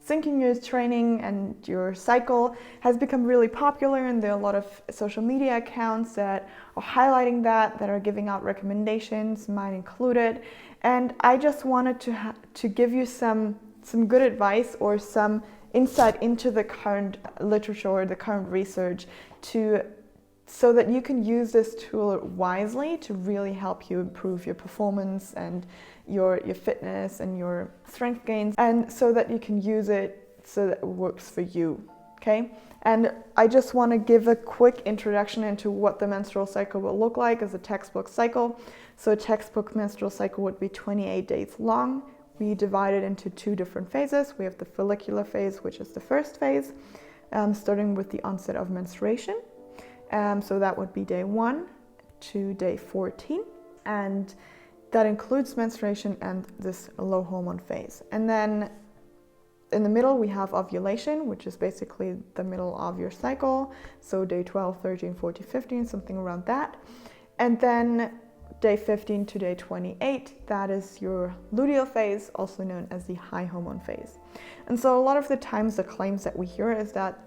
syncing your training and your cycle has become really popular, and there are a lot of social media accounts that are highlighting that are giving out recommendations, mine included. And I just wanted to give you some good advice or some insight into the current literature or the current research so that you can use this tool wisely to really help you improve your performance and your fitness and your strength gains, and so that you can use it so that it works for you, okay? And I just want to give a quick introduction into what the menstrual cycle will look like as a textbook cycle. So a textbook menstrual cycle would be 28 days long. We divide it into two different phases. We have the follicular phase, which is the first phase, starting with the onset of menstruation. So that would be day 1 to day 14. And that includes menstruation and this low hormone phase. And then in the middle, we have ovulation, which is basically the middle of your cycle. So day 12, 13, 14, 15, something around that. And then day 15 to day 28, that is your luteal phase, also known as the high hormone phase. And so a lot of the times the claims that we hear is that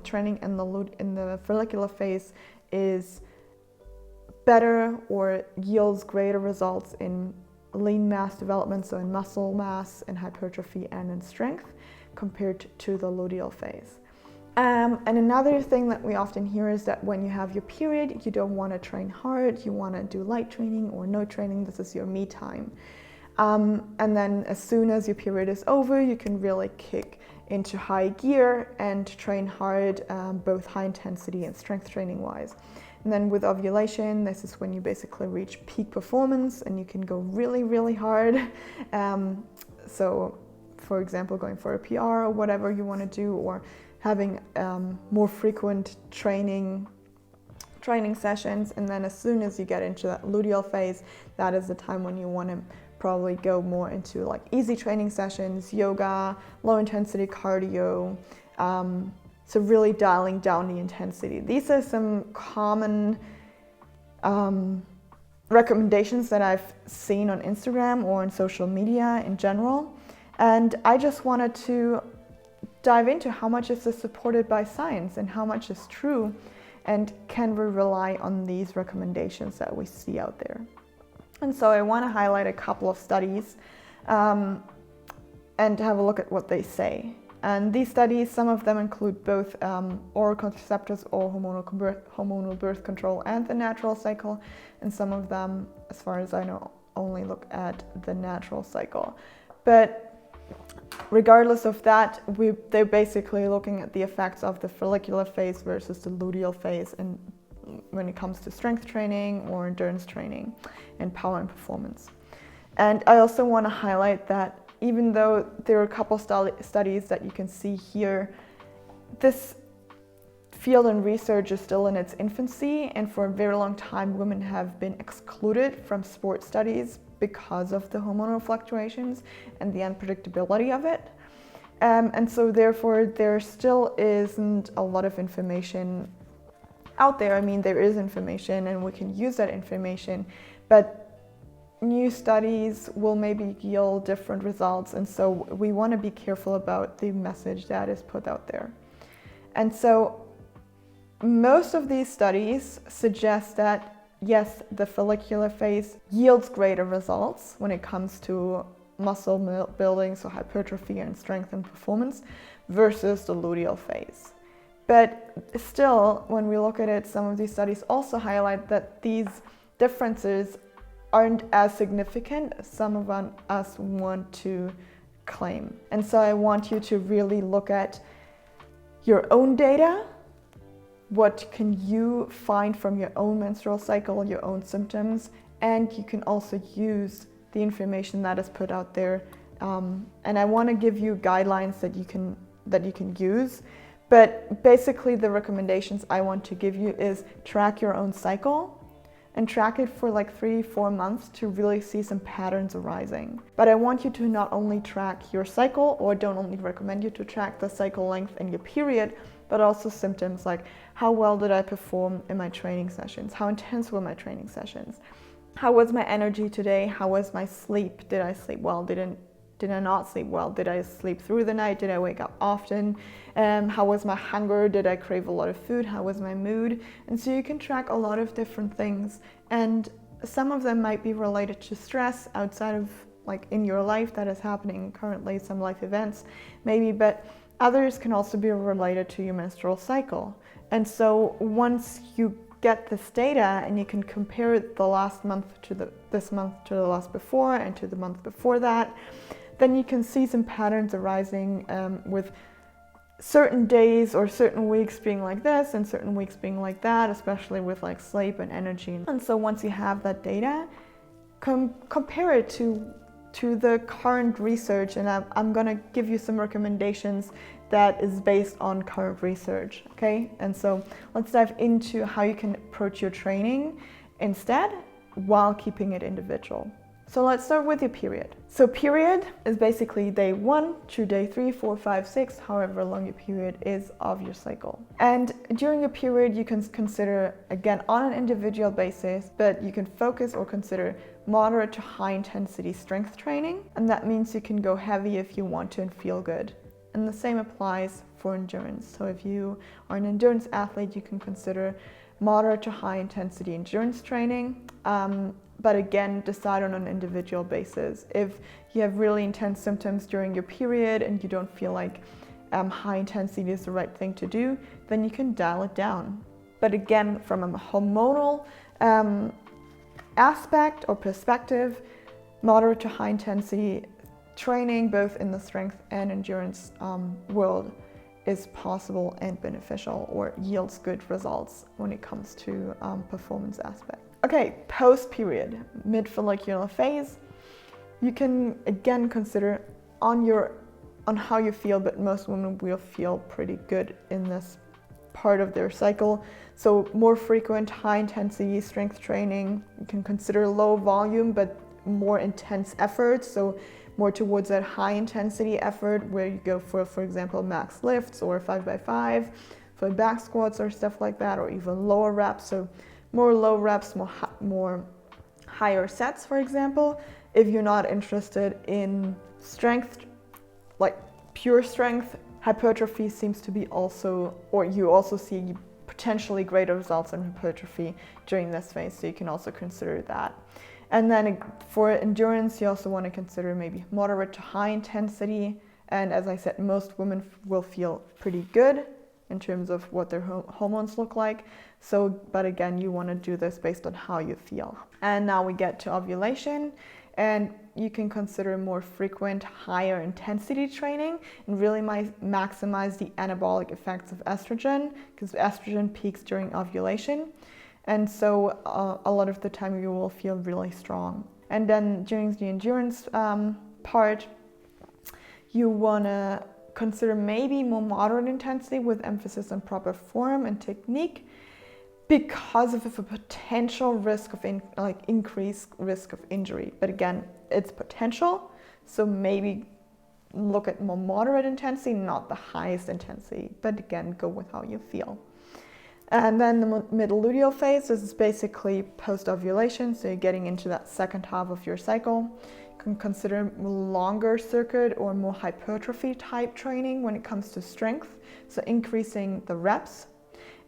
training in the follicular phase is better or yields greater results in lean mass development, so in muscle mass, in hypertrophy, and in strength, compared to the luteal phase. And another thing that we often hear is that when you have your period, you don't want to train hard, you want to do light training or no training, this is your me time. And then as soon as your period is over, you can really kick into high gear and train hard, both high intensity and strength training wise. And then with ovulation, this is when you basically reach peak performance and you can go really, really hard. So for example, going for a PR or whatever you want to do, or having more frequent training sessions. And then as soon as you get into that luteal phase, that is the time when you want to probably go more into like easy training sessions, yoga, low intensity cardio, so really dialing down the intensity. These are some common recommendations that I've seen on Instagram or on social media in general. And I just wanted to dive into how much is this supported by science and how much is true, and can we rely on these recommendations that we see out there. And so I want to highlight a couple of studies and have a look at what they say. And these studies, some of them include both oral contraceptives or hormonal birth control and the natural cycle, and some of them, as far as I know, only look at the natural cycle. But regardless of that, they're basically looking at the effects of the follicular phase versus the luteal phase, and when it comes to strength training or endurance training and power and performance. And I also want to highlight that even though there are a couple studies that you can see here, this field and research is still in its infancy, and for a very long time women have been excluded from sport studies because of the hormonal fluctuations and the unpredictability of it. And so therefore there still isn't a lot of information out there. I mean, there is information and we can use that information, but new studies will maybe yield different results, and so we want to be careful about the message that is put out there. And so most of these studies suggest that yes, the follicular phase yields greater results when it comes to muscle building, so hypertrophy and strength and performance, versus the luteal phase. But still, when we look at it, some of these studies also highlight that these differences aren't as significant as some of us want to claim. And so I want you to really look at your own data. What can you find from your own menstrual cycle, your own symptoms, and you can also use the information that is put out there. And I want to give you guidelines that you can use. But basically the recommendations I want to give you is track your own cycle and track it for like 3-4 months to really see some patterns arising. But I want you to not only track your cycle, or don't only recommend you to track the cycle length and your period, but also symptoms like how well did I perform in my training sessions? How intense were my training sessions? How was my energy today? How was my sleep? Did I sleep well? Did I not sleep well? Did I sleep through the night? Did I wake up often? How was my hunger? Did I crave a lot of food? How was my mood? And so you can track a lot of different things, and some of them might be related to stress outside of like in your life that is happening currently, some life events maybe, but others can also be related to your menstrual cycle. And so once you get this data and you can compare the last month to this month to the last before and to the month before that, then you can see some patterns arising with certain days or certain weeks being like this and certain weeks being like that, especially with like sleep and energy. And so once you have that data, compare it to the current research, and I'm gonna give you some recommendations that is based on current research, okay? And so let's dive into how you can approach your training instead while keeping it individual. So let's start with your period. So period is basically day 1 to day 3, 4, 5, 6, however long your period is of your cycle. And during your period, you can consider, again, on an individual basis, but you can focus or consider moderate to high intensity strength training. And that means you can go heavy if you want to and feel good. And the same applies for endurance. So if you are an endurance athlete, you can consider moderate to high intensity endurance training. But again, decide on an individual basis. If you have really intense symptoms during your period and you don't feel like high intensity is the right thing to do, then you can dial it down. But again, from a hormonal aspect or perspective, moderate to high intensity training, both in the strength and endurance world, is possible and beneficial, or yields good results when it comes to performance aspect. Okay, post-period, mid-follicular phase, you can again consider on how you feel, but most women will feel pretty good in this part of their cycle. So more frequent high-intensity strength training. You can consider low volume but more intense efforts, so more towards that high-intensity effort where you go for example, max lifts or 5x5 for back squats or stuff like that, or even lower reps. So more low reps, more higher sets, for example. If you're not interested in strength, like pure strength, hypertrophy seems to be also, or you also see potentially greater results in hypertrophy during this phase, so you can also consider that. And then for endurance, you also want to consider maybe moderate to high intensity. And as I said, most women will feel pretty good in terms of what their hormones look like. So, but again, you want to do this based on how you feel. And now we get to ovulation, and you can consider more frequent, higher intensity training and really maximize the anabolic effects of estrogen, because estrogen peaks during ovulation. And so a lot of the time you will feel really strong. And then during the endurance part, you want to consider maybe more moderate intensity with emphasis on proper form and technique, because of a potential risk of increased risk of injury. But again, it's potential, so maybe look at more moderate intensity, not the highest intensity, but again, go with how you feel. And then the mid-luteal phase, this is basically post-ovulation, so you're getting into that second half of your cycle. You can consider longer circuit or more hypertrophy type training when it comes to strength, so increasing the reps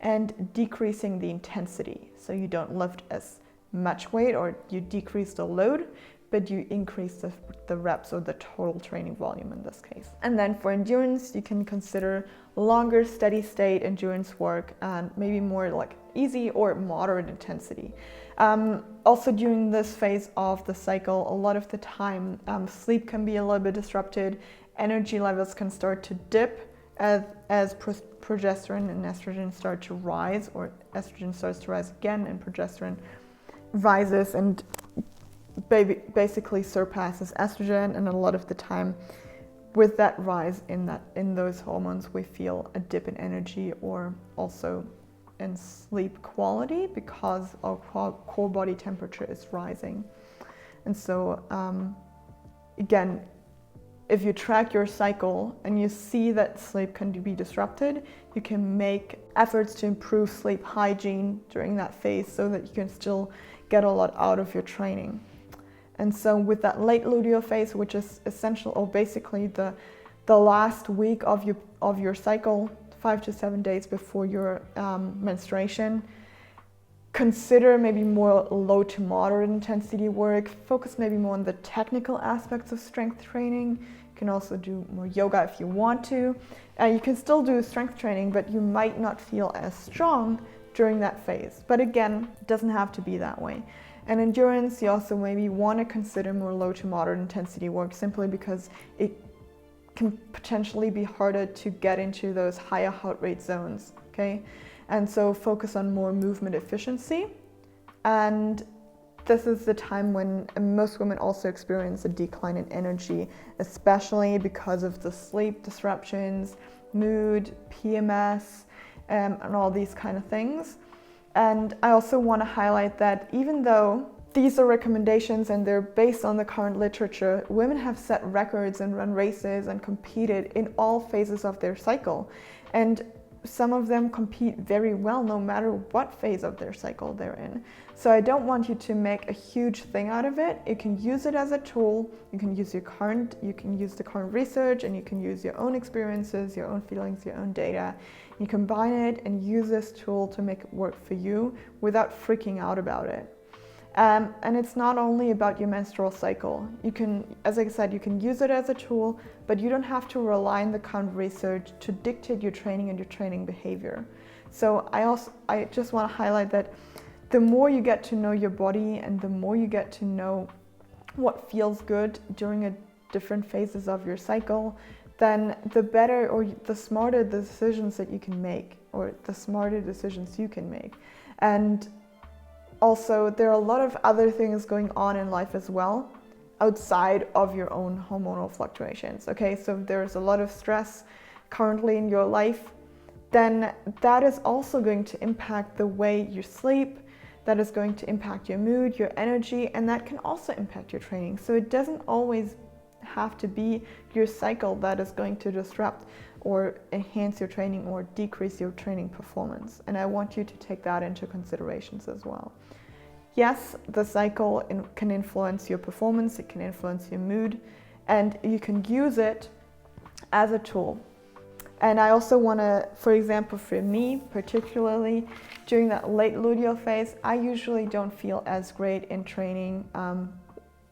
and decreasing the intensity. So you don't lift as much weight, or you decrease the load, but you increase the reps or the total training volume in this case. And then for endurance, you can consider longer steady state endurance work and maybe more like easy or moderate intensity. Also during this phase of the cycle, a lot of the time sleep can be a little bit disrupted, energy levels can start to dip as progesterone and estrogen start to rise, or estrogen starts to rise again and progesterone rises and basically surpasses estrogen. And a lot of the time with that rise in those hormones, we feel a dip in energy or also in sleep quality because our core body temperature is rising. And so again, if you track your cycle and you see that sleep can be disrupted, you can make efforts to improve sleep hygiene during that phase so that you can still get a lot out of your training. And so with that late luteal phase, which is essential, or basically the last week of your cycle, 5 to 7 days before your menstruation, consider maybe more low to moderate intensity work. Focus maybe more on the technical aspects of strength training. You can also do more yoga if you want to. You can still do strength training, but you might not feel as strong during that phase. But again, it doesn't have to be that way. And endurance, you also maybe want to consider more low to moderate intensity work, simply because it can potentially be harder to get into those higher heart rate zones, okay? And so focus on more movement efficiency. And this is the time when most women also experience a decline in energy, especially because of the sleep disruptions, mood, PMS, and all these kind of things. And I also want to highlight that even though these are recommendations and they're based on the current literature, women have set records and run races and competed in all phases of their cycle. And some of them compete very well no matter what phase of their cycle they're in. So I don't want you to make a huge thing out of it. You can use it as a tool. You can use the current research, and you can use your own experiences, your own feelings, your own data. You combine it and use this tool to make it work for you without freaking out about it. And it's not only about your menstrual cycle. You can, as I said, you can use it as a tool, but you don't have to rely on the current research to dictate your training and your training behavior. So I just want to highlight that the more you get to know your body and the more you get to know what feels good during different phases of your cycle, then the better or the smarter the decisions that you can make, or the smarter decisions you can make. And also, there are a lot of other things going on in life as well, outside of your own hormonal fluctuations. Okay, so if there's a lot of stress currently in your life, then that is also going to impact the way you sleep, that is going to impact your mood, your energy, and that can also impact your training. So it doesn't always have to be your cycle that is going to disrupt or enhance your training or decrease your training performance. And I want you to take that into considerations as well. Yes, the cycle can influence your performance, it can influence your mood, and you can use it as a tool. And I also want to, for example, for me particularly, during that late luteal phase, I usually don't feel as great in training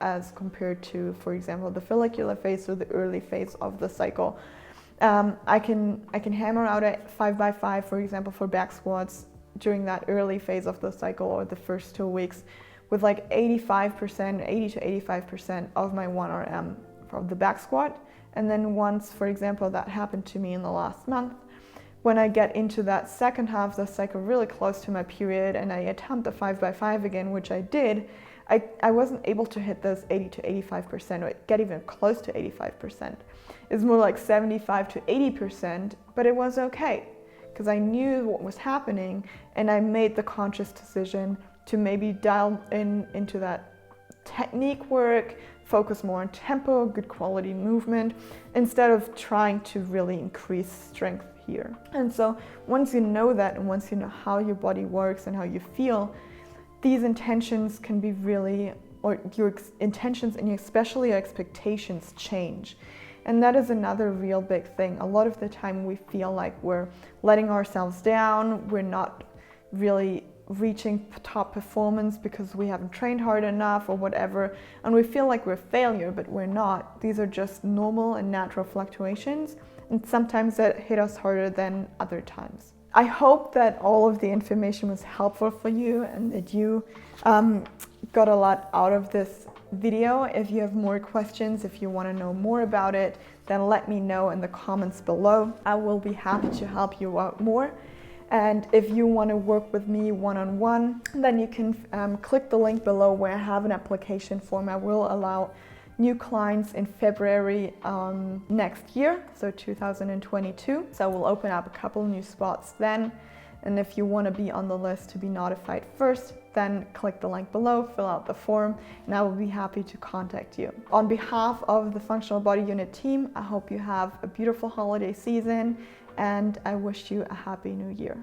as compared to, for example, the follicular phase or the early phase of the cycle. I can hammer out at 5x5, for example, for back squats during that early phase of the cycle, or the first 2 weeks, with like 80 to 85% of my 1RM from the back squat. And then once, for example, that happened to me in the last month, when I get into that second half of the cycle, really close to my period, and I attempt the 5x5 again, which I did, I wasn't able to hit those 80 to 85%, or get even close to 85%. It's more like 75 to 80%, but it was okay, because I knew what was happening, and I made the conscious decision to maybe dial into that technique work, focus more on tempo, good quality movement, instead of trying to really increase strength here. And so once you know that, and once you know how your body works and how you feel, these intentions can be really, or your intentions and especially your expectations change. And that is another real big thing. A lot of the time we feel like we're letting ourselves down, we're not really reaching top performance because we haven't trained hard enough or whatever, and we feel like we're a failure, but we're not. These are just normal and natural fluctuations, and sometimes that hit us harder than other times. I hope that all of the information was helpful for you and that you got a lot out of this video. If you have more questions, if you want to know more about it, then let me know in the comments below. I will be happy to help you out more. And if you want to work with me one-on-one, then you can click the link below where I have an application form. I will allow new clients in February next year, so 2022. So we'll open up a couple new spots then. And if you want to be on the list to be notified first, then click the link below, fill out the form, and I will be happy to contact you. On behalf of the Functional Body Unit team, I hope you have a beautiful holiday season, and I wish you a happy new year.